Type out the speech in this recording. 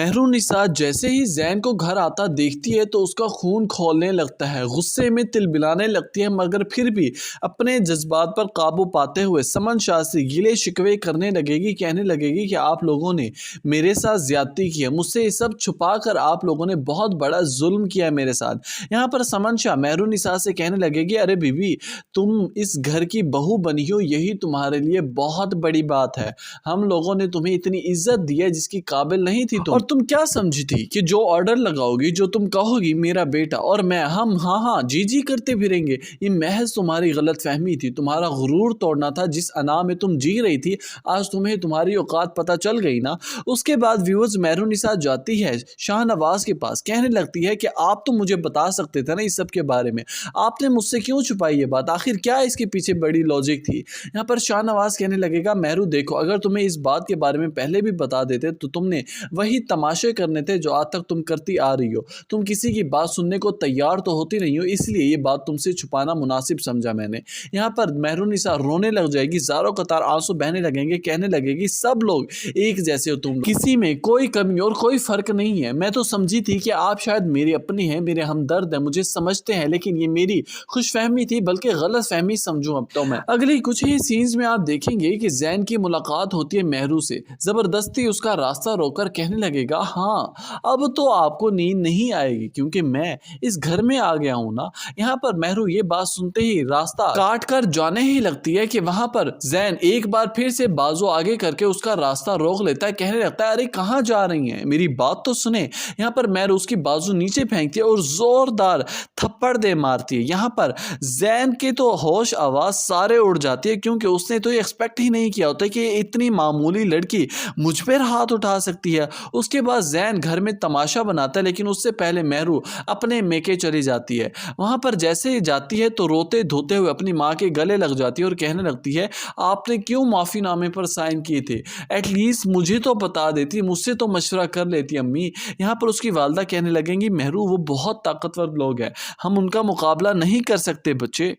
مہرونسا جیسے ہی زین کو گھر آتا دیکھتی ہے تو اس کا خون کھولنے لگتا ہے، غصے میں تلبلانے لگتی ہے، مگر پھر بھی اپنے جذبات پر قابو پاتے ہوئے سمن شاہ سے گلے شکوے کرنے لگے گی، کہنے لگے گی کہ آپ لوگوں نے میرے ساتھ زیادتی کی ہے، مجھ سے یہ سب چھپا کر آپ لوگوں نے بہت بڑا ظلم کیا ہے میرے ساتھ۔ یہاں پر سمن شاہ مہرونسا سے کہنے لگے گی، ارے بی بی، تم اس گھر کی بہو بنی ہو، یہی تمہارے لیے بہت بڑی بات ہے۔ ہم لوگوں نے تمہیں اتنی عزت دی ہے جس کی قابل نہیں تھی تم، اور تم کیا سمجھی تھی کہ جو آرڈر لگاؤ گی، جو تم کہو گی میرا بیٹا اور میں ہم ہاں جی جی کرتے پھریں گے؟ یہ محض تمہاری غلط فہمی تھی، تمہارا غرور توڑنا تھا۔ جس انا میں تم جی رہی تھی آج تمہیں تمہاری اوقات پتہ چل گئی نا۔ اس کے بعد ویورز مہرونسا جاتی ہے شاہ نواز کے پاس، کہنے لگتی ہے کہ آپ تو مجھے بتا سکتے تھے نا اس سب کے بارے میں، آپ نے مجھ سے کیوں چھپائی یہ بات؟ آخر کیا اس کے پیچھے بڑی لاجک تھی؟ یہاں پر شاہ نواز کہنے لگے گا، مہرو دیکھو، اگر تمہیں اس بات کے بارے میں پہلے بھی بتا دیتے تو تم نے وہی تماشے کرنے تھے جو آج تک تم کرتی آ رہی ہو۔ تم کسی کی بات سننے کو تیار تو ہوتی نہیں ہو، اس لیے یہ بات تم سے چھپانا مناسب سمجھا میں نے۔ یہاں پر مہرونسا رونے لگ جائے گی، زاروں قطار آنسو بہنے لگیں گے، کہنے لگے گی سب لوگ ایک جیسے ہو، تم کسی میں کوئی کمی اور کوئی فرق نہیں ہے۔ میں تو سمجھی تھی کہ آپ شاید میری اپنی ہیں، میرے ہمدرد ہیں، مجھے سمجھتے ہیں، لیکن یہ میری خوش فہمی تھی، بلکہ غلط فہمی سمجھوں اب تو میں۔ اگلی کچھ ہی سینز میں آپ دیکھیں گے کہ زین کی ملاقات ہوتی ہے مہرو سے، زبردستی اس کا راستہ روک کر کہنے لگے گا، ہاں اب تو آپ کو نیند نہیں آئے گی کیونکہ میں اس گھر میں آ گیا ہوں نا۔ یہاں پر مہرو یہ بات سنتے ہی راستہ کاٹ کر جانے ہی لگتی ہے کہ وہاں پر زین ایک بار پھر سے بازو آگے کر کے اس کا راستہ روک لیتا ہے، کہنے لگتا ہے، ارے کہاں جا رہی ہیں، میری بات تو سنیں۔ یہاں پر مہرو اس کی بازو نیچے پھینکتی ہے اور زوردار تھپڑ دے مارتی ہے۔ یہاں پر زین کے تو ہوش آواز سارے اڑ جاتی ہے، کیونکہ اس نے تو یہ ایکسپیکٹ ہی نہیں کیا ہوتا کہ اتنی معمولی لڑکی مجھ پر ہاتھ اٹھا سکتی ہے۔ اس کے بعد زین گھر میں تماشا بناتا ہے، لیکن اس سے پہلے مہرو اپنے میکے چلی جاتی ہے۔ وہاں پر جیسے ہی جاتی ہے تو روتے دھوتے ہوئے اپنی ماں کے گلے لگ جاتی ہے اور کہنے لگتی ہے، آپ نے کیوں معافی نامے پر سائن کیے تھے؟ ایٹ لیسٹ مجھے تو بتا دیتی، مجھ سے تو مشورہ کر لیتی امی۔ یہاں پر اس کی والدہ کہنے لگیں گی، مہرو وہ بہت طاقتور لوگ ہیں، ہم ان کا مقابلہ نہیں کر سکتے بچے۔